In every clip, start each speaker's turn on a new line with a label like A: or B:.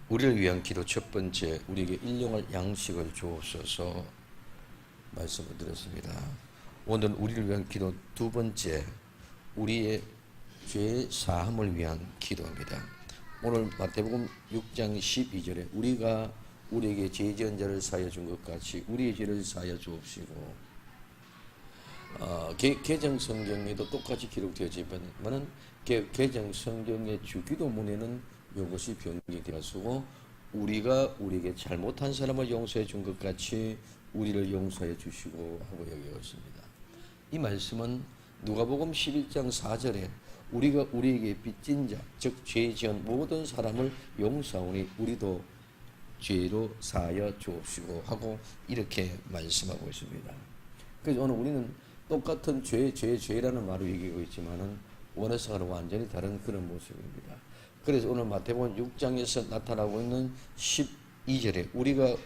A: 우리를 위한 기도 첫 번째, 우리에게 일용할 양식을 주옵소서 말씀을 드렸습니다. 오늘 우리를 위한 기도 두 번째, 우리의 죄 사함을 위한 기도입니다. 오늘 마태복음 6장 12절에 우리가 우리에게 죄 지은 자를 사하여 준 것 같이 우리의 죄를 사하여 주옵시고, 개정 성경에도 똑같이 기록되어지만은 개정 성경의 주기도문에는 이것이 변경이 되었고, 우리가 우리에게 잘못한 사람을 용서해 준 것 같이 우리를 용서해 주시고 하고 여기고 있습니다. 이 말씀은 누가복음 11장 4절에 우리가 우리에게 빚진 자, 즉 죄 지은 모든 사람을 용서하오니 우리도 죄로 사하여 주옵시고 하고 이렇게 말씀하고 있습니다. 그래서 오늘 우리는 똑같은 죄라는 말을 얘기하고 있지만은 원어상으로 완전히 다른 그런 모습입니다. 그래서 오늘 마태복음 6장에서 나타나고 있는 12절에 우리가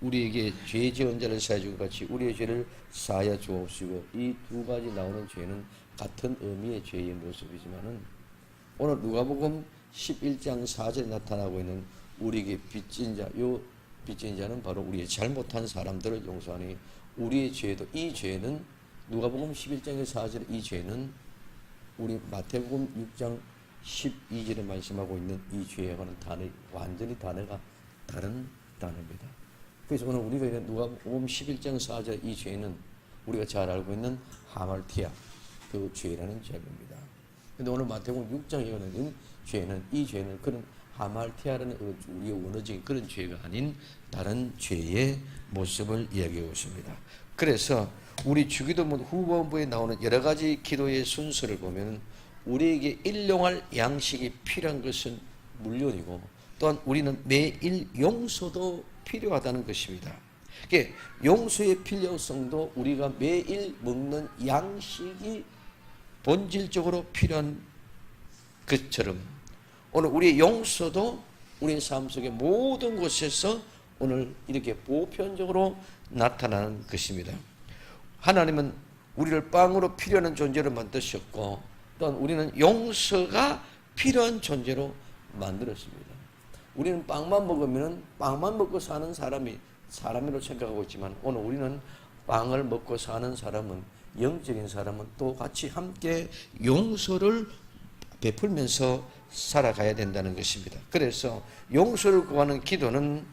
A: 우리에게 죄 지은 자를 사하여 준 것 같이 우리의 죄를 사하여 주옵시고, 이 두 가지 나오는 죄는 같은 의미의 죄의 모습이지만은 오늘 누가복음 11장 4절에 나타나고 있는 우리에게 빚진 자, 요 빚진 자는 바로 우리의 잘못한 사람들을 용서하니 우리의 죄도, 이 죄는 누가복음 11장의 4절의 이 죄는 우리 마태복음 6장 12절에 말씀하고 있는 이 죄와는 완전히 단어가 다른 단어입니다. 그래서 오늘 우리가 있는 누가복음 11장 4절 이 죄는 우리가 잘 알고 있는 하말티아 그 죄라는 죄입니다. 그런데 오늘 마태복음 6장에 있는 죄는, 이 죄는 그런 하말티아라는 우리의 원어적인 그런 죄가 아닌 다른 죄의 모습을 이야기하고 있습니다. 그래서 우리 주기도문 후반부에 나오는 여러 가지 기도의 순서를 보면 우리에게 일용할 양식이 필요한 것은 물론이고, 또한 우리는 매일 용서도 필요하다는 것입니다. 용서의 필요성도 우리가 매일 먹는 양식이 본질적으로 필요한 것처럼 오늘 우리의 용서도 우리의 삶 속의 모든 곳에서 오늘 이렇게 보편적으로 나타나는 것입니다. 하나님은 우리를 빵으로 필요한 존재로 만드셨고, 또한 우리는 용서가 필요한 존재로 만들었습니다. 우리는 빵만 먹으면 빵만 먹고 사는 사람으로 생각하고 있지만, 오늘 우리는 빵을 먹고 사는 사람은, 영적인 사람은 또 같이 함께 용서를 베풀면서 살아가야 된다는 것입니다. 그래서 용서를 구하는 기도는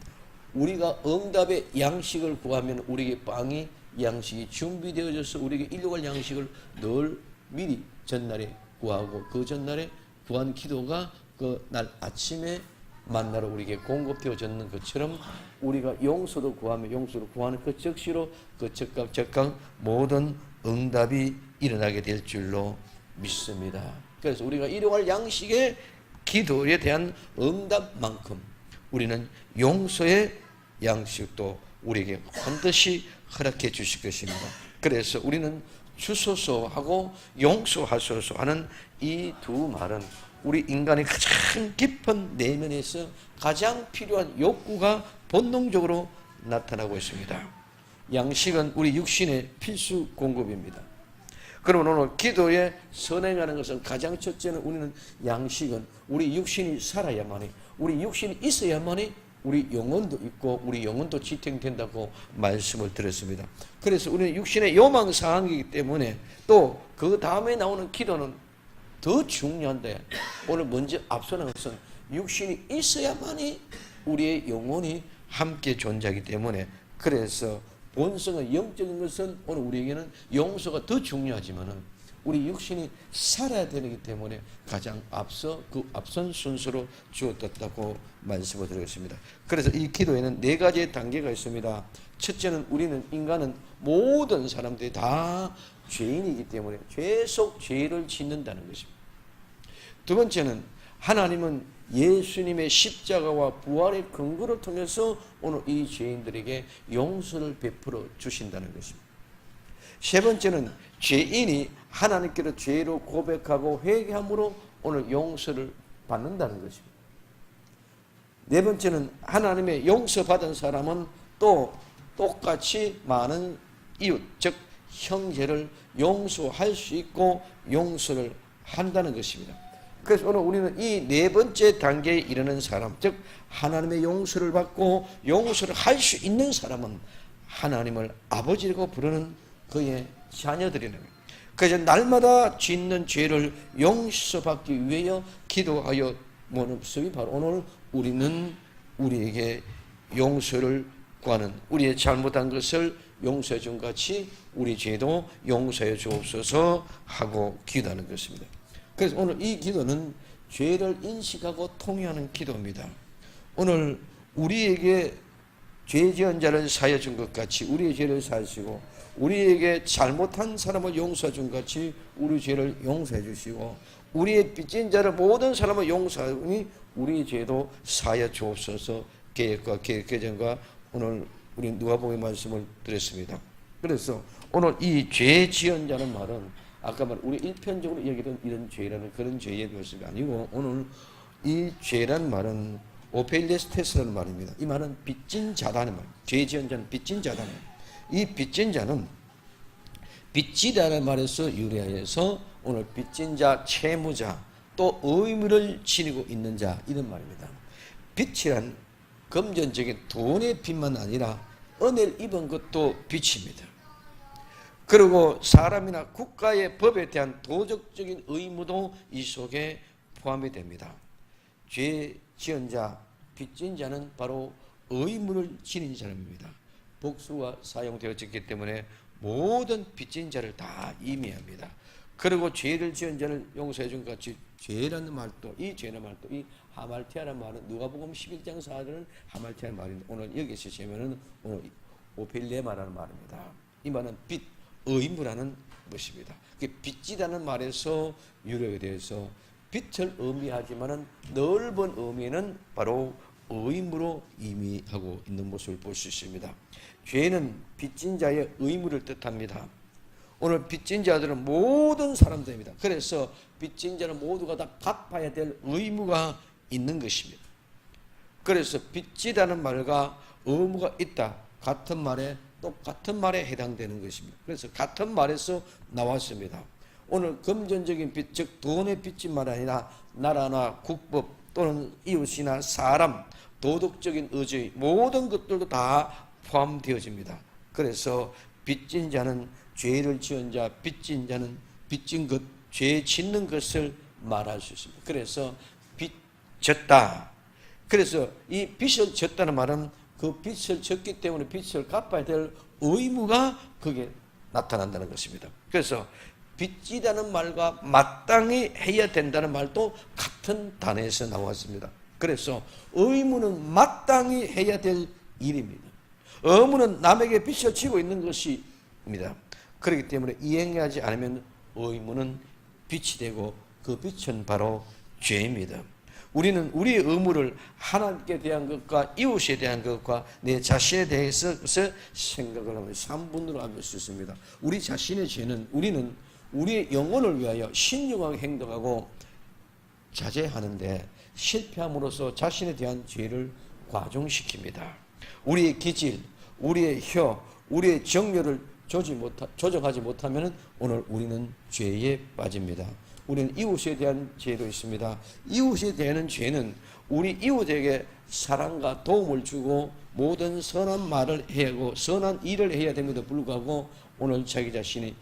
A: 우리가 응답의 양식을 구하면 우리에게 빵이, 양식이 준비되어져서 우리에게 일용할 양식을 늘 미리 전날에 구하고, 그 전날에 구한 기도가 그 날 아침에 만나러 우리에게 공급되어졌는 것처럼 우리가 용서도 구하며 용서를 구하는 그 즉시로 그 즉각 모든 응답이 일어나게 될 줄로 믿습니다. 그래서 우리가 일용할 양식의 기도에 대한 응답만큼 우리는 용서의 양식도 우리에게 반드시 허락해 주실 것입니다. 그래서 우리는 주소서 하고 용서하소서 하는 이 두 말은 우리 인간의 가장 깊은 내면에서 가장 필요한 욕구가 본능적으로 나타나고 있습니다. 양식은 우리 육신의 필수 공급입니다. 그러면 오늘 기도에 선행하는 것은 가장 첫째는 우리는 양식은 우리 육신이 살아야만이, 우리 육신이 있어야만이 우리 영혼도 있고 우리 영혼도 지탱된다고 말씀을 드렸습니다. 그래서 우리는 육신의 요망사항이기 때문에 또 그 다음에 나오는 기도는 더 중요한데, 오늘 먼저 앞서는 것은 육신이 있어야만이 우리의 영혼이 함께 존재하기 때문에, 그래서 본성은 영적인 것은 오늘 우리에게는 용서가 더 중요하지만은 우리 육신이 살아야 되기 때문에 가장 앞선 순서로 주어졌다고 말씀을 드리겠습니다. 그래서 이 기도에는 네 가지의 단계가 있습니다. 첫째는 우리는 인간은 모든 사람들이 다 죄인이기 때문에 죄 속 죄를 짓는다는 것입니다. 두 번째는 하나님은 예수님의 십자가와 부활의 근거를 통해서 오늘 이 죄인들에게 용서를 베풀어 주신다는 것입니다. 세 번째는 죄인이 하나님께로 죄로 고백하고 회개함으로 오늘 용서를 받는다는 것입니다. 네 번째는 하나님의 용서받은 사람은 또 똑같이 많은 이웃, 즉 형제를 용서할 수 있고 용서를 한다는 것입니다. 그래서 오늘 우리는 이 네 번째 단계에 이르는 사람, 즉 하나님의 용서를 받고 용서를 할 수 있는 사람은 하나님을 아버지라고 부르는 그의 자녀들이라는 거예요. 그래서 날마다 짓는 죄를 용서받기 위하여 기도하여 모는 것이 바로 오늘 우리는 우리에게 용서를 구하는, 우리의 잘못한 것을 용서해 준 같이 우리 죄도 용서해 주옵소서 하고 기도하는 것입니다. 그래서 오늘 이 기도는 죄를 인식하고 통회하는 기도입니다. 오늘 우리에게 죄 지은 자를 사하여 준 것 같이 우리의 죄를 사하시고, 우리에게 잘못한 사람을 용서해 준 같이 우리 죄를 용서해 주시고, 우리의 빚진 자를 모든 사람을 용서하니 우리의 죄도 사하여 주옵소서 계획과 개정과 오늘 우리 누가복음 말씀을 드렸습니다. 그래서 오늘 이 죄 지은 자는 말은 아까 말 우리 일편적으로 얘기했던 이런 죄라는 그런 죄의 것이 아니고, 오늘 이 죄란 말은 오펠레스테스라는 말입니다. 이 말은 빚진 자라는 말. 죄 지은 자는 빚진 자라는 말. 이 빚진 자는 빚지다는 말에서 유래하여서 오늘 빚진 자, 채무자, 또 의무를 지니고 있는 자, 이런 말입니다. 빚이란 금전적인 돈의 빚만 아니라 은혜를 입은 것도 빚입니다. 그리고 사람이나 국가의 법에 대한 도덕적인 의무도 이 속에 포함이 됩니다. 죄 지은 자, 빚진 자는 바로 의무를 지닌 사람입니다. 복수가 사용되어졌기 때문에 모든 빚진 자를 다 의미합니다. 그리고 죄를 지은 자를 용서해 준 같이 죄라는 말도, 이 죄라는 말도, 이 하말티아라는 말은 누가복음 11장 4절은 하말티아라는 말인데, 오늘 여기서 보면은 오늘 오펠레마라는 말입니다. 이 말은 빚, 의무라는 것입니다. 빚지다는 말에서 유래가 되어서 빚을 의미하지만은 넓은 의미는 바로 의무로 의미하고 있는 모습을 볼 수 있습니다. 죄는 빚진 자의 의무를 뜻합니다. 오늘 빚진 자들은 모든 사람들입니다. 그래서 빚진 자는 모두가 다 갚아야 될 의무가 있는 것입니다. 그래서 빚지다는 말과 의무가 있다, 같은 말에 똑같은 말에 해당되는 것입니다. 그래서 같은 말에서 나왔습니다. 오늘 금전적인 빚, 즉 돈의 빚진 말 아니라 나라나 국법 또는 이웃이나 사람, 도덕적인 의지, 모든 것들도 다 포함되어집니다. 그래서 빚진 자는 죄를 지은 자, 빚진 자는 빚진 것, 죄 짓는 것을 말할 수 있습니다. 그래서 빚 졌다. 그래서 이 빚을 졌다는 말은 그 빚을 졌기 때문에 빚을 갚아야 될 의무가 그게 나타난다는 것입니다. 그래서 빚지다는 말과 마땅히 해야 된다는 말도 같은 단어에서 나왔습니다. 그래서 의무는 마땅히 해야 될 일입니다. 의무는 남에게 빚을 지고 있는 것입니다. 그렇기 때문에 이행하지 않으면 의무는 빚이 되고 그 빚은 바로 죄입니다. 우리는 우리의 의무를 하나님께 대한 것과 이웃에 대한 것과 내 자신에 대해서 생각을 하면 3분으로 알 수 있습니다. 우리 자신의 죄는 우리는 우리의 영혼을 위하여 신중하게 행동하고 자제하는데 실패함으로써 자신에 대한 죄를 과중시킵니다. 우리의 기질, 우리의 혀, 우리의 정열을 조정하지 못하면 오늘 우리는 죄에 빠집니다. 우리는 이웃에 대한 죄도 있습니다. 이웃에 대한 죄는 우리 이웃에게 사랑과 도움을 주고 모든 선한 말을 해야 하고 선한 일을 해야 됨에도 불구하고 오늘 자기 자신이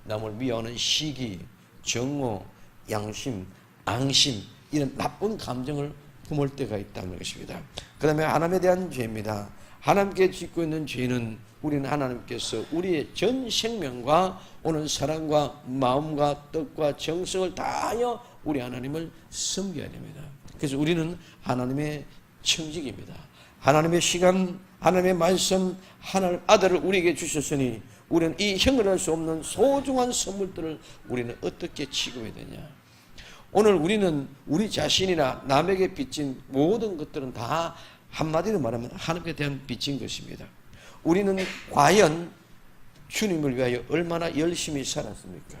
A: 남을 미워하는 시기, 정오, 양심, 앙심 이런 나쁜 감정을 품을 때가 있다는 것입니다. 그 다음에 하나님에 대한 죄입니다. 하나님께 짓고 있는 죄는 우리는 하나님께서 우리의 전 생명과 오는 사랑과 마음과 뜻과 정성을 다하여 우리 하나님을 섬겨야 됩니다. 그래서 우리는 하나님의 청직입니다. 하나님의 시간, 하나님의 말씀, 하나님 아들을 우리에게 주셨으니 우리는 이 형언할 수 없는 소중한 선물들을 우리는 어떻게 취급해야 되냐. 오늘 우리는 우리 자신이나 남에게 빚진 모든 것들은 다 한마디로 말하면 하나님께 대한 빚진 것입니다. 우리는 과연 주님을 위하여 얼마나 열심히 살았습니까?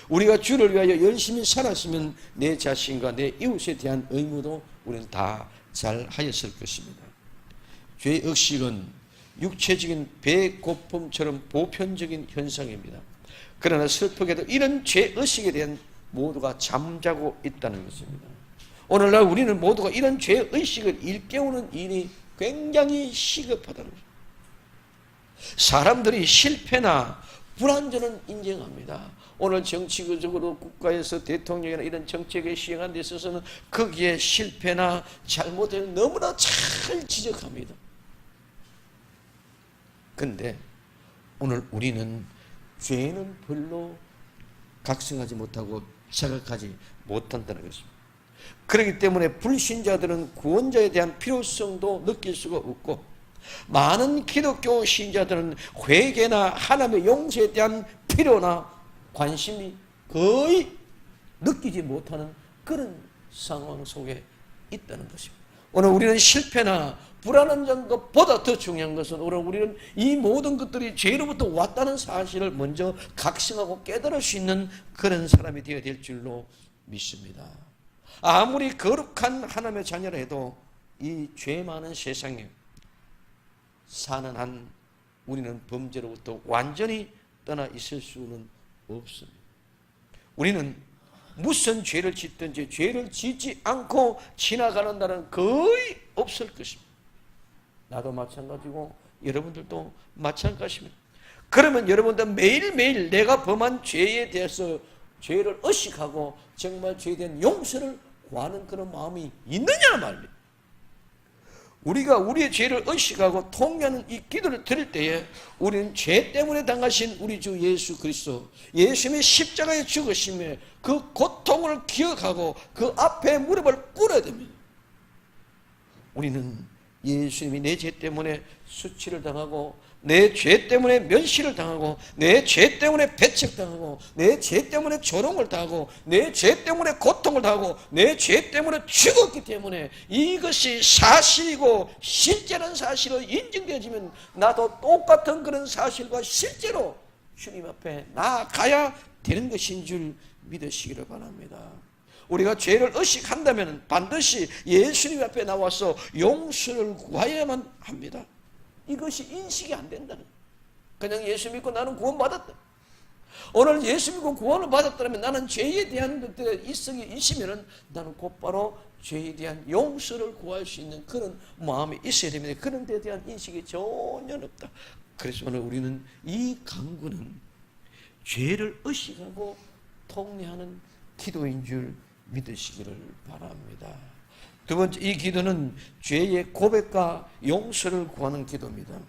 A: 우리가 주를 위하여 열심히 살았으면 내 자신과 내 이웃에 대한 의무도 우리는 다 잘 하였을 것입니다. 죄의 의식은 육체적인 배고픔처럼 보편적인 현상입니다. 그러나 슬프게도 이런 죄의식에 대한 모두가 잠자고 있다는 것입니다. 오늘날 우리는 모두가 이런 죄의식을 일깨우는 일이 굉장히 시급하다는 것입니다. 사람들이 실패나 불안전은 인정합니다. 오늘 정치적으로 국가에서 대통령이나 이런 정책에 시행하는 데 있어서는 거기에 실패나 잘못을 너무나 잘 지적합니다. 근데 오늘 우리는 죄는 별로 각성하지 못하고 자각하지 못한다는 것입니다. 그렇기 때문에 불신자들은 구원자에 대한 필요성도 느낄 수가 없고, 많은 기독교 신자들은 회개나 하나님의 용서에 대한 필요나 관심이 거의 느끼지 못하는 그런 상황 속에 있다는 것입니다. 오늘 우리는 실패나 불안한 것보다 더 중요한 것은 오늘 우리는 이 모든 것들이 죄로부터 왔다는 사실을 먼저 각성하고 깨달을 수 있는 그런 사람이 되어야 될 줄로 믿습니다. 아무리 거룩한 하나님의 자녀라 해도 이 죄 많은 세상에 사는 한 우리는 범죄로부터 완전히 떠나 있을 수는 없습니다. 우리는 무슨 죄를 짓든지 죄를 짓지 않고 지나가는 날은 거의 없을 것입니다. 나도 마찬가지고 여러분들도 마찬가지입니다. 그러면 여러분들 매일매일 내가 범한 죄에 대해서 죄를 의식하고 정말 죄에 대한 용서를 구하는 그런 마음이 있느냐 말입니다. 우리가 우리의 죄를 의식하고 통회하는 이 기도를 드릴 때에 우리는 죄 때문에 당하신 우리 주 예수 그리스도, 예수님의 십자가에 죽으심에 그 고통을 기억하고 그 앞에 무릎을 꿇어야 됩니다. 우리는 예수님이 내 죄 때문에 수치를 당하고, 내 죄 때문에 멸시를 당하고, 내 죄 때문에 배척당하고, 내 죄 때문에 조롱을 당하고, 내 죄 때문에 고통을 당하고, 내 죄 때문에 죽었기 때문에 이것이 사실이고 실제라는 사실로 인정되어지면 나도 똑같은 그런 사실과 실제로 주님 앞에 나아가야 되는 것인 줄 믿으시기를 바랍니다. 우리가 죄를 의식한다면 반드시 예수님 앞에 나와서 용서를 구해야만 합니다. 이것이 인식이 안 된다는 거예요. 그냥 예수 믿고 나는 구원받았다. 오늘 예수 믿고 구원을 받았다면 나는 죄에 대한 것들에 이성이 있으면 나는 곧바로 죄에 대한 용서를 구할 수 있는 그런 마음이 있어야 됩니다. 그런 데에 대한 인식이 전혀 없다. 그래서 오늘 우리는 이 강구는 죄를 의식하고 통례하는 기도인 줄 믿으시기를 바랍니다. 두 번째, 이 기도는 죄의 고백과 용서를 구하는 기도입니다.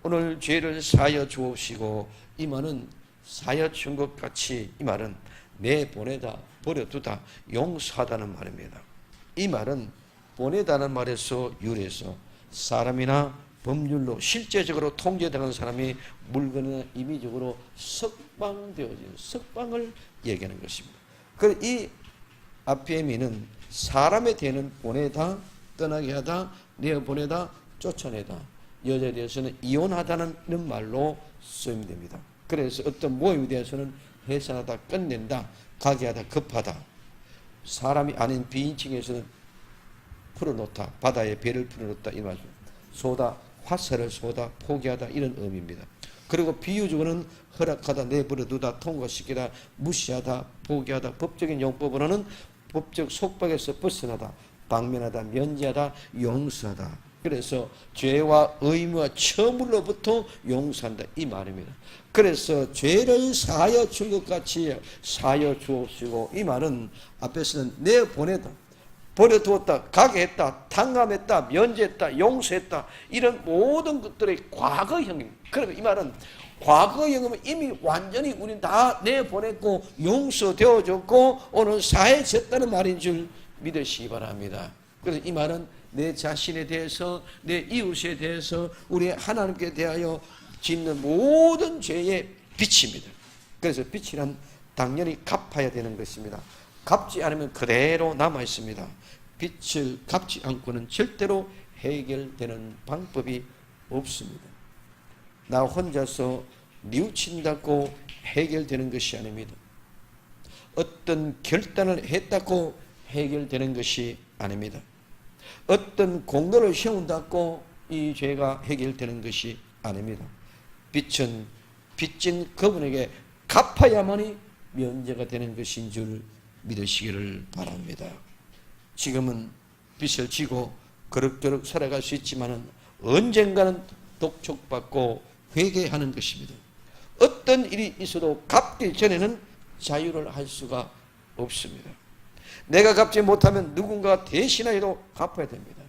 A: 오늘 죄를 사하여 주옵시고, 이 말은 사하여 준 것 같이, 이 말은 내보내다, 버려두다, 용서하다는 말입니다. 이 말은 보내다는 말에서 유래해서 사람이나 법률로 실제적으로 통제되는 사람이 물건이나 임의적으로 석방되어진 석방을 얘기하는 것입니다. 그래서 이 앞의 의미는 사람에 대해서는 보내다, 떠나게 하다, 내어보내다, 쫓아내다. 여자에 대해서는 이혼하다는 말로 쓰임됩니다. 그래서 어떤 모임에 대해서는 해산하다, 끝낸다, 가게 하다, 급하다. 사람이 아닌 비인칭에서는 풀어놓다, 바다에 배를 풀어놓다, 이 말입니다. 쏘다, 화살을 쏘다, 포기하다, 이런 의미입니다. 그리고 비유적으로는 허락하다, 내버려두다, 통과시키다, 무시하다, 포기하다. 법적인 용법으로는 법적 속박에서 벗어나다, 방면하다, 면제하다, 용서하다. 그래서 죄와 의무와 처물로부터 용서한다, 이 말입니다. 그래서 죄를 사하여 준 것 같이 사하여 주옵시고, 이 말은 앞에서는 내보내다, 버려두었다, 가게 했다, 탕감했다, 면제했다, 용서했다, 이런 모든 것들의 과거형입니다. 그러면 이 말은 과거형이면 이미 완전히 우리는 다 내보냈고 용서되어졌고 오늘 사해졌다는 말인 줄 믿으시기 바랍니다. 그래서 이 말은 내 자신에 대해서, 내 이웃에 대해서, 우리 하나님께 대하여 짓는 모든 죄의 빛입니다. 그래서 빛이란 당연히 갚아야 되는 것입니다. 갚지 않으면 그대로 남아 있습니다. 빛을 갚지 않고는 절대로 해결되는 방법이 없습니다. 나 혼자서 뉘우친다고 해결되는 것이 아닙니다. 어떤 결단을 했다고 해결되는 것이 아닙니다. 어떤 공로를 세운다고 이 죄가 해결되는 것이 아닙니다. 빚은 빚진 그분에게 갚아야만이 면제가 되는 것인 줄 믿으시기를 바랍니다. 지금은 빚을 지고 그럭저럭 살아갈 수 있지만은 언젠가는 독촉받고 회개하는 것입니다. 어떤 일이 있어도 갚기 전에는 자유를 할 수가 없습니다. 내가 갚지 못하면 누군가 대신하여도 갚아야 됩니다.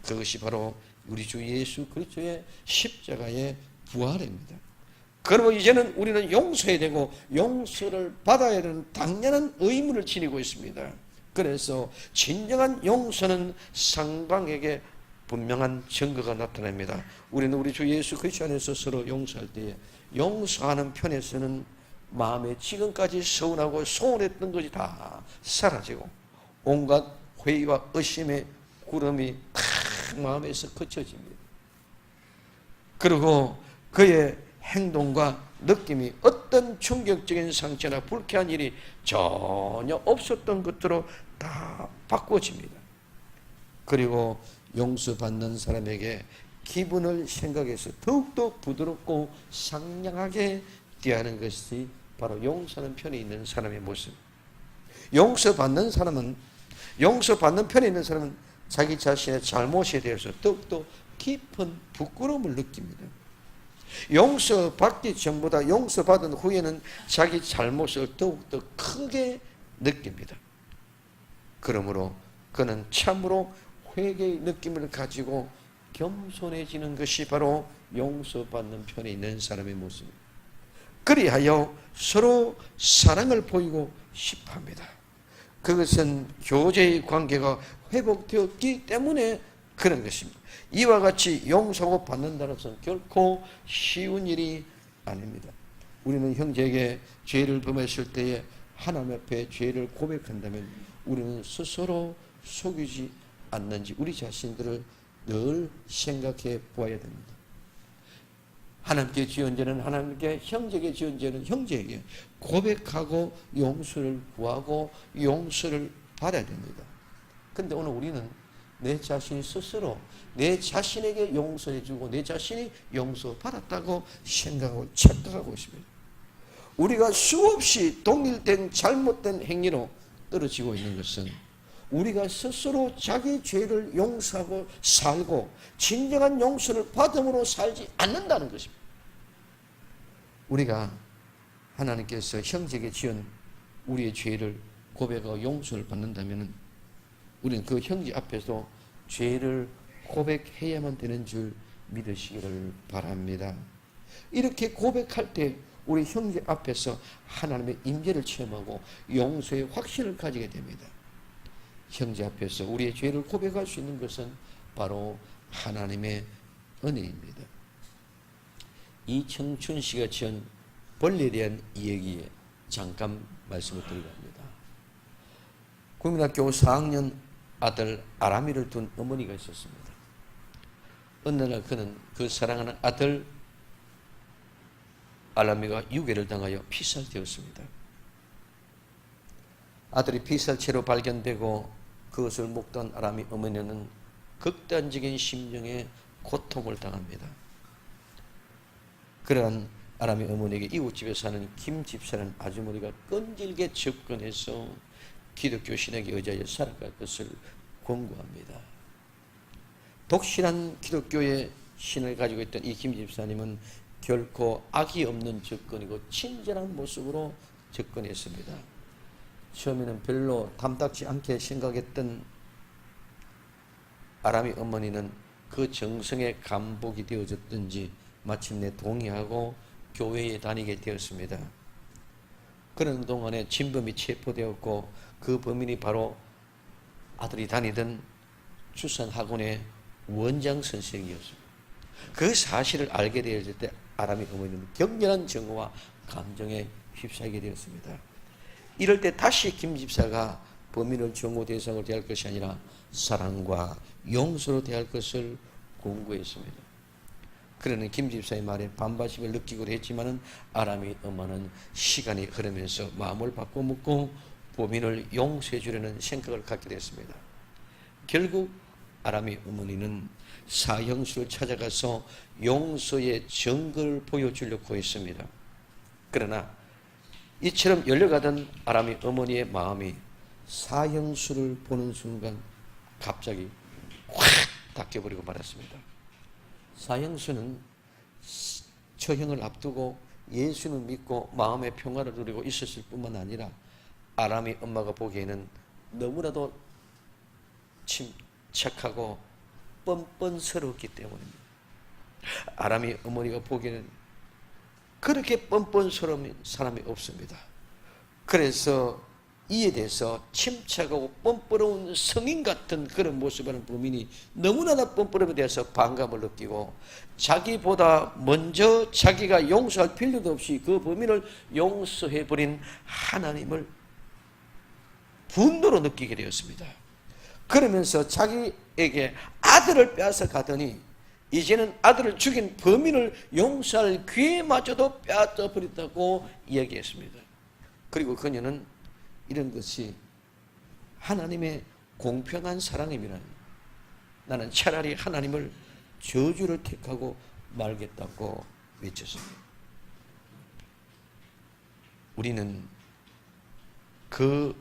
A: 그것이 바로 우리 주 예수 그리스도의 십자가의 부활입니다. 그러면 이제는 우리는 용서해야 되고 용서를 받아야 되는 당연한 의무를 지니고 있습니다. 그래서 진정한 용서는 상방에게 분명한 증거가 나타납니다. 우리는 우리 주 예수 그리스도 안에서 서로 용서할 때에 용서하는 편에서는 마음에 지금까지 서운하고 소원했던 것이 다 사라지고 온갖 회의와 의심의 구름이 탁 마음에서 그쳐집니다. 그리고 그의 행동과 느낌이 어떤 충격적인 상처나 불쾌한 일이 전혀 없었던 것으로 다 바꿔집니다. 그리고 용서받는 사람에게 기분을 생각해서 더욱더 부드럽고 상냥하게 대하는 것이 바로 용서하는 편에 있는 사람의 모습. 용서받는 편에 있는 사람은 자기 자신의 잘못에 대해서 더욱더 깊은 부끄러움을 느낍니다. 용서받기 전보다 용서받은 후에는 자기 잘못을 더욱더 크게 느낍니다. 그러므로 그는 참으로 회개의 느낌을 가지고 겸손해지는 것이 바로 용서받는 편에 있는 사람의 모습입니다. 그리하여 서로 사랑을 보이고 싶어 합니다. 그것은 교제의 관계가 회복되었기 때문에 그런 것입니다. 이와 같이 용서하고 받는다는 것은 결코 쉬운 일이 아닙니다. 우리는 형제에게 죄를 범했을 때에 하나님 앞에 죄를 고백한다면 우리는 스스로 속이지 않는지 우리 자신들을 늘 생각해 보아야 됩니다. 하나님께 지은 죄는 하나님께, 형제에게 지은 죄는 형제에게 고백하고 용서를 구하고 용서를 받아야 됩니다. 그런데 오늘 우리는 내 자신이 스스로 내 자신에게 용서해주고 내 자신이 용서받았다고 생각하고 착각하고 있습니다. 우리가 수없이 동일된 잘못된 행위로 떨어지고 있는 것은 우리가 스스로 자기 죄를 용서하고 살고 진정한 용서를 받음으로 살지 않는다는 것입니다. 우리가 하나님께서 형제에게 지은 우리의 죄를 고백하고 용서를 받는다면 우리는 그 형제 앞에서 죄를 고백해야만 되는 줄 믿으시기를 바랍니다. 이렇게 고백할 때 우리 형제 앞에서 하나님의 임재를 체험하고 용서의 확신을 가지게 됩니다. 형제 앞에서 우리의 죄를 고백할 수 있는 것은 바로 하나님의 은혜입니다. 이청춘 씨가 지은 벌레에 대한 이야기에 잠깐 말씀을 드리려 합니다. 국민학교 4학년 아들 아람이를 둔 어머니가 있었습니다. 어느 날 그는 그 사랑하는 아들 아람이가 유괴를 당하여 피살되었습니다. 아들이 피살체로 발견되고 그것을 목도한 아람이 어머니는 극단적인 심정의 고통을 당합니다. 그러한 아람이 어머니에게 이웃집에 사는 김 집사는 아주머니가 끈질게 접근해서 기독교 신학에 의지하여 살아갈 것을 권고합니다. 독실한 기독교의 신을 가지고 있던 이 김 집사님은 결코 악이 없는 접근이고 친절한 모습으로 접근했습니다. 처음에는 별로 탐탁지 않게 생각했던 아람이 어머니는 그 정성에 감복이 되어졌든지 마침내 동의하고 교회에 다니게 되었습니다. 그런 동안에 진범이 체포되었고 그 범인이 바로 아들이 다니던 출산학원의 원장 선생이었습니다. 그 사실을 알게 되었을 때 아람이 어머니는 격렬한 증오와 감정에 휩싸이게 되었습니다. 이럴 때 다시 김 집사가 범인을 증오 대상으로 대할 것이 아니라 사랑과 용서로 대할 것을 권고했습니다. 그러는 김 집사의 말에 반발심을 느끼기도 했지만은 아람이 엄마는 시간이 흐르면서 마음을 바꿔먹고 범인을 용서해 주려는 생각을 갖게 됐습니다. 결국 아람이 어머니는 사형수를 찾아가서 용서의 증거를 보여주려고 했습니다. 그러나 이처럼 열려가던 아람의 어머니의 마음이 사형수를 보는 순간 갑자기 확 닫혀버리고 말았습니다. 사형수는 처형을 앞두고 예수를 믿고 마음의 평화를 누리고 있었을 뿐만 아니라 아람의 엄마가 보기에는 너무나도 침착하고 뻔뻔스러웠기 때문입니다. 아람의 어머니가 보기에는 그렇게 뻔뻔스러운 사람이 없습니다. 그래서 이에 대해서 침착하고 뻔뻔한 성인 같은 그런 모습을 하는 범인이 너무나 뻔뻔함에 대해서 반감을 느끼고 자기보다 먼저 자기가 용서할 필요도 없이 그 범인을 용서해버린 하나님을 분노로 느끼게 되었습니다. 그러면서 자기에게 아들을 빼앗아 가더니 이제는 아들을 죽인 범인을 용서할 기회마저도 빼앗아 버렸다고 이야기했습니다. 그리고 그녀는 이런 것이 하나님의 공평한 사랑이면 나는 차라리 하나님을 저주를 택하고 말겠다고 외쳤습니다. 우리는 그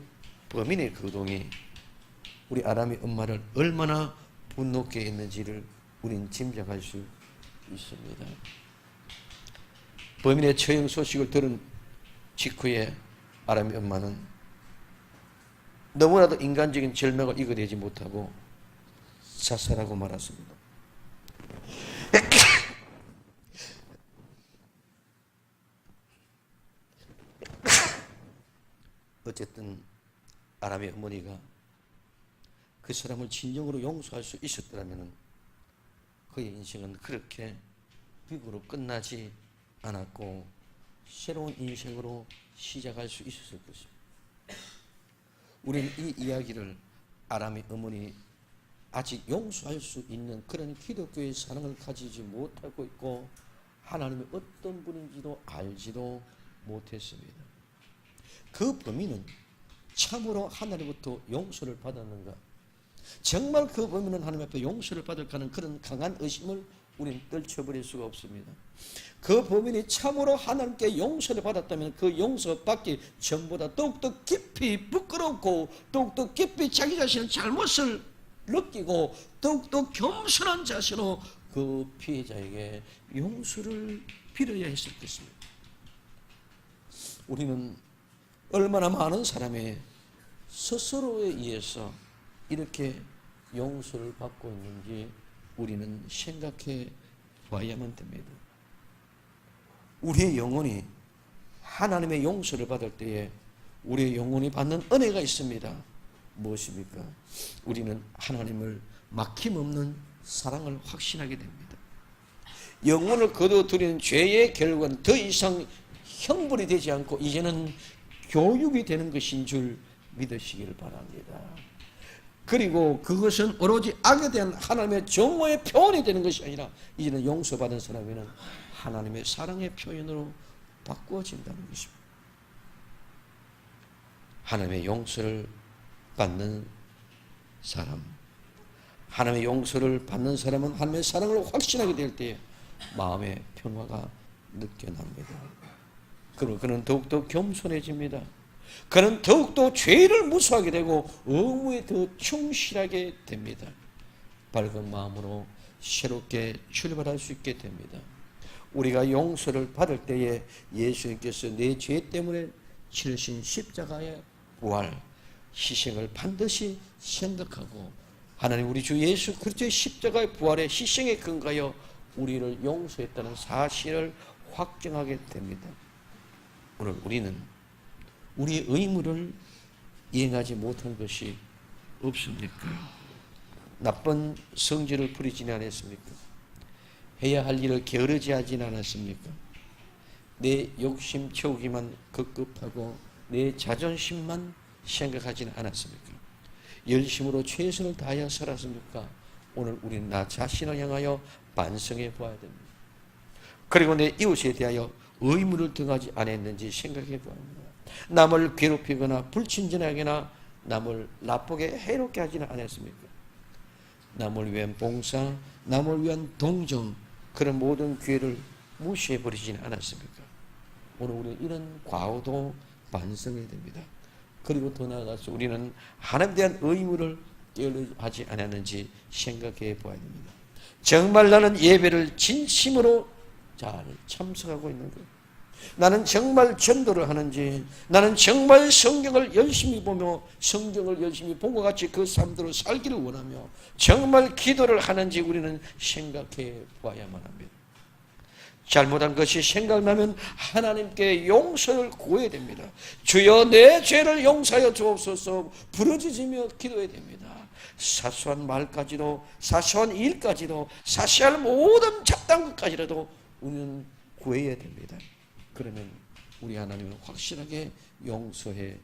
A: 범인의 거동이 우리 아람의 엄마를 얼마나 분노케 했는지를 우리는 짐작할 수 있습니다. 범인의 처형 소식을 들은 직후에 아람의 엄마는 너무나도 인간적인 절망을 이겨내지 못하고 자살하고 말았습니다. 어쨌든 아람의 어머니가 그 사람을 진정으로 용서할 수 있었더라면 그의 인생은 그렇게 비극으로 끝나지 않았고 새로운 인생으로 시작할 수 있었을 것입니다. 우리는 이 이야기를 아람의 어머니 아직 용서할 수 있는 그런 기독교의 사랑을 가지지 못하고 있고 하나님이 어떤 분인지도 알지도 못했습니다. 그 범인은 참으로 하나님부터 용서를 받았는가? 정말 그 범인은 하나님 앞에 용서를 받을까는 그런 강한 의심을 우리는 떨쳐버릴 수가 없습니다. 그 범인이 참으로 하나님께 용서를 받았다면 그 용서받기 전보다 더욱더 깊이 부끄럽고 더욱더 깊이 자기 자신의 잘못을 느끼고 더욱더 겸손한 자세로 그 피해자에게 용서를 빌어야 했을 것입니다. 우리는 얼마나 많은 사람의 스스로에 의해서 이렇게 용서를 받고 있는지 우리는 생각해 봐야만 됩니다. 우리의 영혼이 하나님의 용서를 받을 때에 우리의 영혼이 받는 은혜가 있습니다. 무엇입니까? 우리는 하나님을 막힘없는 사랑을 확신하게 됩니다. 영혼을 거둬들이는 죄의 결과는 더 이상 형벌이 되지 않고 이제는 교육이 되는 것인 줄 믿으시기를 바랍니다. 그리고 그것은 오로지 악에 대한 하나님의 정오의 표현이 되는 것이 아니라 이제는 용서받은 사람에는 하나님의 사랑의 표현으로 바꾸어진다는 것입니다. 하나님의 용서를 받는 사람, 하나님의 용서를 받는 사람은 하나님의 사랑을 확신하게 될 때에 마음의 평화가 느껴납니다. 그리고 그는 더욱더 겸손해집니다. 그는 더욱더 죄를 무서워하게 되고 의무에 더 충실하게 됩니다. 밝은 마음으로 새롭게 출발할 수 있게 됩니다. 우리가 용서를 받을 때에 예수님께서 내 죄 때문에 치르신 십자가의 부활, 희생을 반드시 생각하고 하나님 우리 주 예수 그리스도의 십자가의 부활의 희생에 근거하여 우리를 용서했다는 사실을 확정하게 됩니다. 오늘 우리는 우리의 의무를 이행하지 못한 것이 없습니까? 나쁜 성질을 부리지는 않았습니까? 해야 할 일을 게으르지 하지는 않았습니까? 내 욕심 채우기만 급급하고 내 자존심만 생각하지는 않았습니까? 열심으로 최선을 다하여 살았습니까? 오늘 우리는 나 자신을 향하여 반성해 보아야 됩니다. 그리고 내 이웃에 대하여 의무를 등하지 않았는지 생각해 보아야 합니다. 남을 괴롭히거나 불친절하거나 남을 나쁘게 해롭게 하지는 않았습니까? 남을 위한 봉사, 남을 위한 동정, 그런 모든 기회를 무시해 버리지는 않았습니까? 오늘 우리 이런 과오도 반성해야 됩니다. 그리고 더 나아가서 우리는 하나님에 대한 의무를 깨어하지 않았는지 생각해 보아야 됩니다. 정말 나는 예배를 진심으로 잘 참석하고 있는 것, 나는 정말 전도를 하는지, 나는 정말 성경을 열심히 보며 성경을 열심히 본것 같이 그 삶대로 살기를 원하며 정말 기도를 하는지 우리는 생각해 봐야만 합니다. 잘못한 것이 생각나면 하나님께 용서를 구해야 됩니다. 주여 내 죄를 용서하여 주옵소서 부르짖으며 기도해야 됩니다. 사소한 말까지도, 사소한 일까지도, 사소한 모든 잡다한 것까지라도 우리는 구해야 됩니다. 그러면 우리 하나님은 확실하게 용서해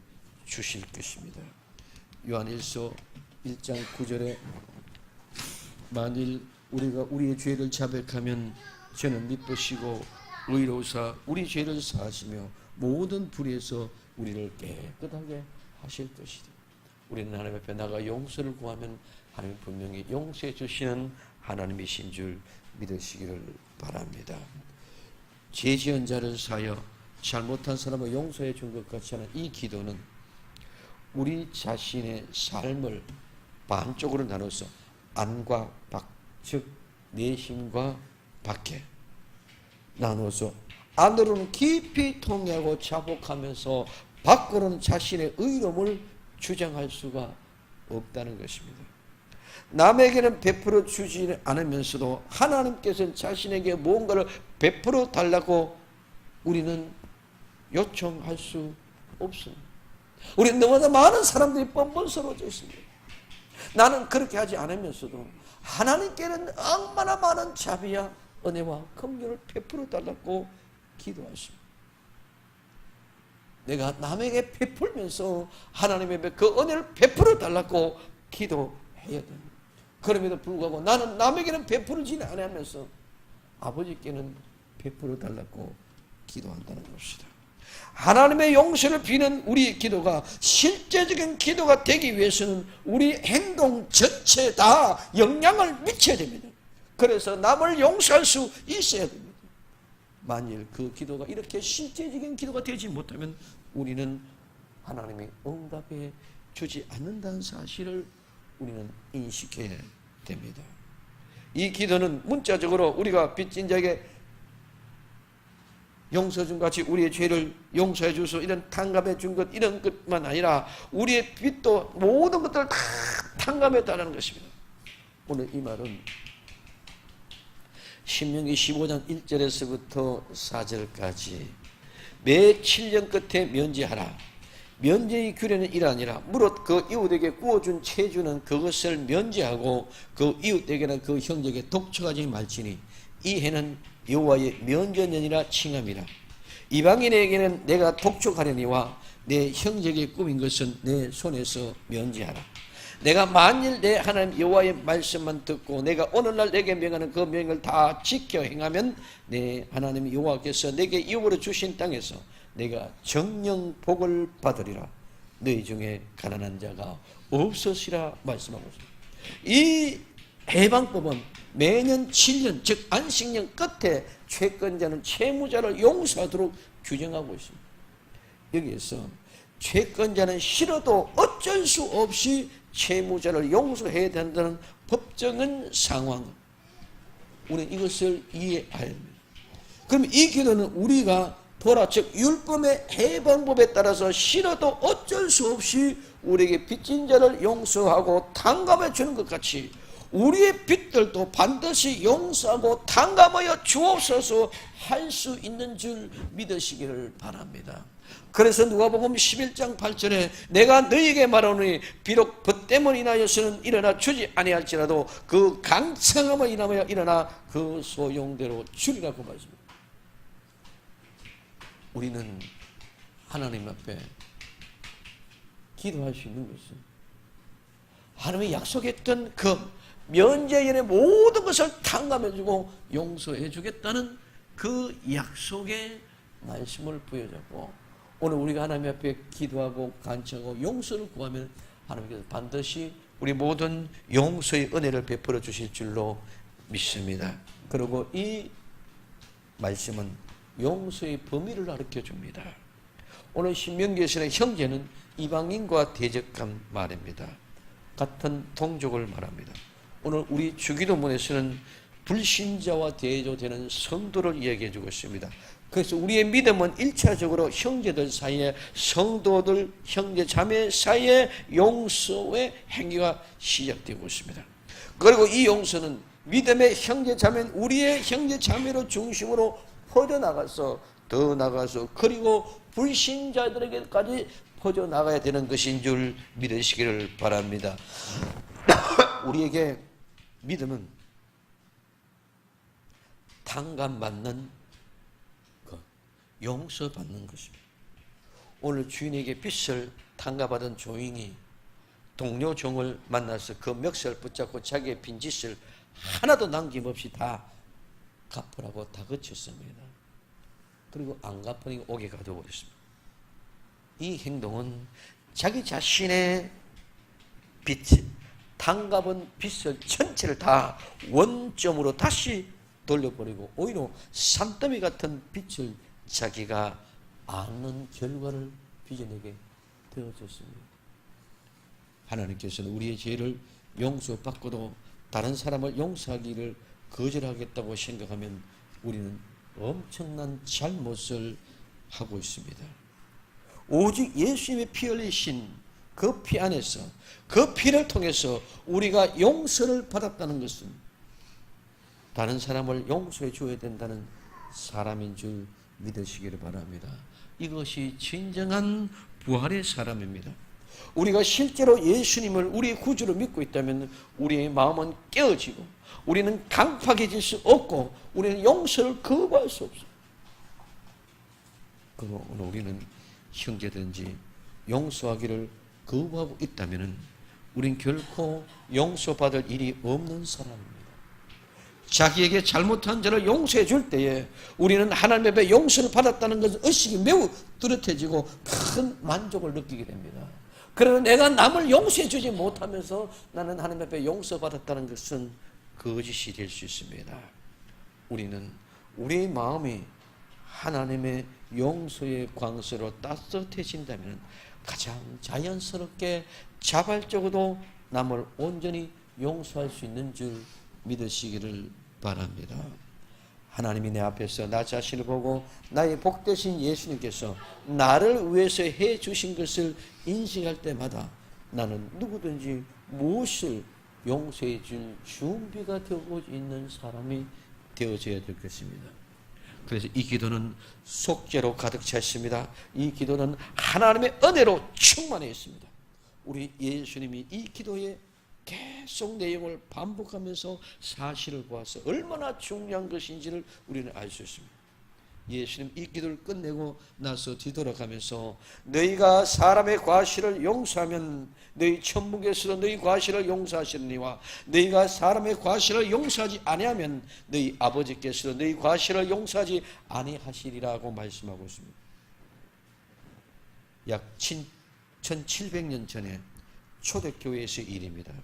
A: 주실 것입니다. 요한일서 1장 9절에 만일 우리가 우리의 죄를 자백하면 저는 미쁘시고 의로우사 우리 죄를 사하시며 모든 불의에서 우리를 깨끗하게 하실 것이다. 우리는 하나님 앞에 나가 용서를 구하면 하나님 분명히 용서해 주시는 하나님이신 줄 믿으시기를 바랍니다. 죄 지은 자를 사하여 잘못한 사람을 용서해 준 것 같이 하는 이 기도는 우리 자신의 삶을 반쪽으로 나눠서 안과 밖, 즉 내심과 밖에 나눠서 안으로는 깊이 통회하고 자복하면서 밖으로는 자신의 의로움을 주장할 수가 없다는 것입니다. 남에게는 베풀어 주지 않으면서도 하나님께서는 자신에게 무언가를 베풀어 달라고 우리는 요청할 수 없습니다. 우리는 너무나 많은 사람들이 뻔뻔스러워져 있습니다. 나는 그렇게 하지 않으면서도 하나님께는 얼마나 많은 자비와 은혜와 긍휼을 베풀어 달라고 기도하십니다. 내가 남에게 베풀면서 하나님의 그 은혜를 베풀어 달라고 기도해야 됩니다. 그럼에도 불구하고 나는 남에게는 베풀지 않으면서 아버지께는 베풀어 달라고 기도한다는 것이다. 하나님의 용서를 비는 우리 기도가 실제적인 기도가 되기 위해서는 우리 행동 전체에 다 영향을 미쳐야 됩니다. 그래서 남을 용서할 수 있어야 됩니다. 만일 그 기도가 이렇게 실제적인 기도가 되지 못하면 우리는 하나님이 응답해 주지 않는다는 사실을 우리는 인식해야 됩니다. 이 기도는 문자적으로 우리가 빚진 자에게 용서 준 같이 우리의 죄를 용서해 주소 이런 탕감해 준 것 이런 것만 아니라 우리의 빚도 모든 것들을 다 탕감했다는 것입니다. 오늘 이 말은 신명기 15장 1절에서부터 4절까지 매 7년 끝에 면제하라. 면제의 규례는 이러하니라. 무릇 그 이웃에게 구워준 채주는 그것을 면제하고 그 이웃에게는 그 형제에게 독촉하지 말지니 이 해는 여호와의 면제년이라 칭함이라. 이방인에게는 내가 독촉하려니와 내 형제에게 꾸민 것은 내 손에서 면제하라. 내가 만일 내 하나님 여호와의 말씀만 듣고 내가 오늘날 내게 명하는 그 명을 다 지켜 행하면 내 하나님 여호와께서 내게 이후로 주신 땅에서 내가 정령 복을 받으리라. 너희 중에 가난한 자가 없으시라 말씀하고 있습니다. 이 해방법은 매년 7년 즉 안식년 끝에 채권자는 채무자를 용서하도록 규정하고 있습니다. 여기에서 채권자는 싫어도 어쩔 수 없이 채무자를 용서해야 된다는 법적인 상황, 우리는 이것을 이해해야 합니다. 그럼 이 기도는 우리가 도라 즉 율법의 해방법에 따라서 싫어도 어쩔 수 없이 우리에게 빚진 자를 용서하고 탕감해 주는 것 같이 우리의 빚들도 반드시 용서하고 탕감하여 주옵소서 할 수 있는 줄 믿으시기를 바랍니다. 그래서 누가복음 11장 8절에 내가 너희에게 말하노니 비록 법 때문에 인하여서는 일어나 주지 아니할지라도 그 강성함을 인하여 일어나 그 소용대로 주리라고 말씀합니다. 우리는 하나님 앞에 기도할 수 있는 것은 하나님이 약속했던 그 면제연의 모든 것을 탕감해주고 용서해주겠다는 그 약속의 말씀을 부여잡고 오늘 우리가 하나님 앞에 기도하고 간청하고 용서를 구하면 하나님께서 반드시 우리 모든 용서의 은혜를 베풀어 주실 줄로 믿습니다. 그리고 이 말씀은 용서의 범위를 가르쳐 줍니다. 오늘 신명기에서는 형제는 이방인과 대적한 말입니다. 같은 동족을 말합니다. 오늘 우리 주기도문에서는 불신자와 대조되는 성도를 이야기해 주고 있습니다. 그래서 우리의 믿음은 1차적으로 형제들 사이에, 성도들, 형제 자매 사이에 용서의 행위가 시작되고 있습니다. 그리고 이 용서는 믿음의 형제 자매는 우리의 형제 자매로 중심으로 퍼져나가서, 더 나가서, 그리고 불신자들에게까지 퍼져나가야 되는 것인 줄 믿으시기를 바랍니다. 우리에게 믿음은 탕감받는 것, 용서받는 것입니다. 오늘 주인에게 빚을 탕감받은 종이 동료 종을 만나서 그 멱살 붙잡고 자기의 빈짓을 하나도 남김없이 다 갚으라고 다 그쳤습니다. 그리고 안 갚으니 옥에 가둬버렸습니다. 이 행동은 자기 자신의 빚, 탕감은 빚을 전체를 다 원점으로 다시 돌려버리고 오히려 산더미 같은 빚을 자기가 아는 결과를 빚어내게 되어졌습니다. 하나님께서는 우리의 죄를 용서받고도 다른 사람을 용서하기를 거절하겠다고 생각하면 우리는 엄청난 잘못을 하고 있습니다. 오직 예수님의 피 흘리신 그 피 안에서, 그 피를 통해서 우리가 용서를 받았다는 것은 다른 사람을 용서해 줘야 된다는 사람인 줄 믿으시기를 바랍니다. 이것이 진정한 부활의 사람입니다. 우리가 실제로 예수님을 우리의 구주로 믿고 있다면 우리의 마음은 깨어지고 우리는 강팍해질 수 없고 우리는 용서를 거부할 수 없습니다. 그리고 오늘 우리는 형제든지 용서하기를 거부하고 있다면 우린 결코 용서받을 일이 없는 사람입니다. 자기에게 잘못한 죄를 용서해 줄 때에 우리는 하나님 앞에 용서를 받았다는 것은 의식이 매우 뚜렷해지고 큰 만족을 느끼게 됩니다. 그러나 내가 남을 용서해 주지 못하면서 나는 하나님 앞에 용서받았다는 것은 거짓이 될 수 있습니다. 우리는 우리의 마음이 하나님의 용서의 광수로 따뜻해진다면 가장 자연스럽게 자발적으로 남을 온전히 용서할 수 있는 줄 믿으시기를 바랍니다. 하나님이 내 앞에서 나 자신을 보고 나의 복되신 예수님께서 나를 위해서 해 주신 것을 인식할 때마다 나는 누구든지 무엇을 용서해 줄 준비가 되고 있는 사람이 되어져야 될 것입니다. 그래서 이 기도는 속죄로 가득 차 있습니다. 이 기도는 하나님의 은혜로 충만해 있습니다. 우리 예수님이 이 기도에 계속 내용을 반복하면서 사실을 보아서 얼마나 중요한 것인지를 우리는 알 수 있습니다. 예수님 이 기도를 끝내고 나서 뒤돌아가면서 너희가 사람의 과실을 용서하면 너희 천국에서도 너희 과실을 용서하시느니와 너희가 사람의 과실을 용서하지 아니하면 너희 아버지께서도 너희 과실을 용서하지 아니하시리라고 말씀하고 있습니다. 약 1700년 전에 초대교회에서의 일입니다.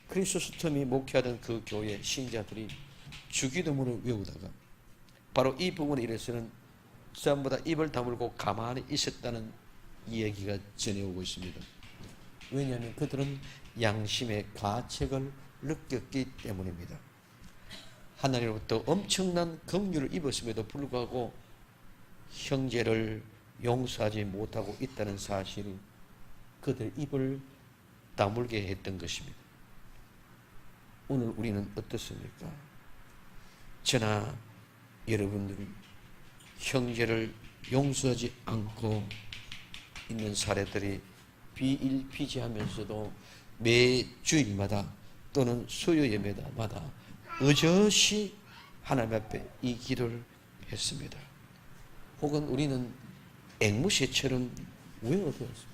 A: 크리소스톰이 목회하던 그 교회 신자들이 주기도문을 외우다가 바로 이 부분에 이래서는 전부 다 입을 다물고 가만히 있었다는 이야기가 전해오고 있습니다. 왜냐하면 그들은 양심의 가책을 느꼈기 때문입니다. 하나님으로부터 엄청난 긍휼을 입었음에도 불구하고 형제를 용서하지 못하고 있다는 사실이 그들의 입을 다물게 했던 것입니다. 오늘 우리는 어떻습니까? 저나 여러분들이 형제를 용서하지 않고 있는 사례들이 비일비재하면서도 매 주일마다 또는 수요 예배마다 어저씨 하나님 앞에 이 기도를 했습니다. 혹은 우리는 앵무새처럼 외워두었습니다.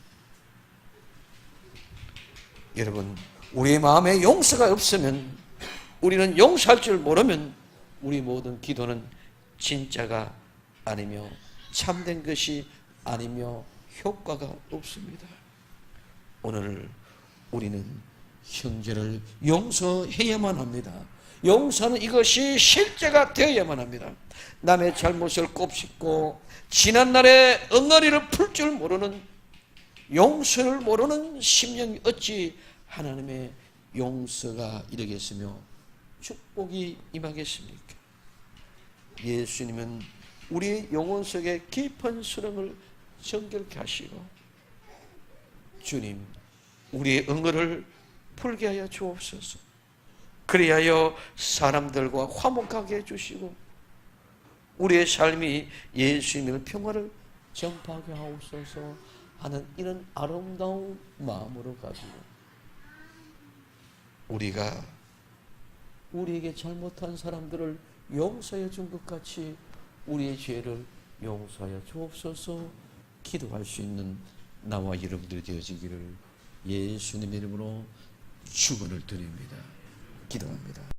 A: 여러분, 우리의 마음에 용서가 없으면, 우리는 용서할 줄 모르면 우리 모든 기도는 진짜가 아니며 참된 것이 아니며 효과가 없습니다. 오늘 우리는 형제를 용서해야만 합니다. 용서는 이것이 실제가 되어야만 합니다. 남의 잘못을 곱씹고 지난날의 엉터리를 풀 줄 모르는, 용서를 모르는 심령이 어찌 하나님의 용서가 이르겠으며 축복이 임하겠습니까? 예수님은 우리 영혼 속에 깊은 수렁을 정결케 하시고, 주님 우리의 응어를 풀게 하여 주옵소서. 그리하여 사람들과 화목하게 해주시고 우리의 삶이 예수님의 평화를 전파하게 하옵소서 하는 이런 아름다운 마음으로 가지고, 우리가 우리에게 잘못한 사람들을 용서해 준 것 같이 우리의 죄를 용서하여 주옵소서 기도할 수 있는 나와 여러분들이 되어지기를 예수님의 이름으로 축원을 드립니다. 기도합니다.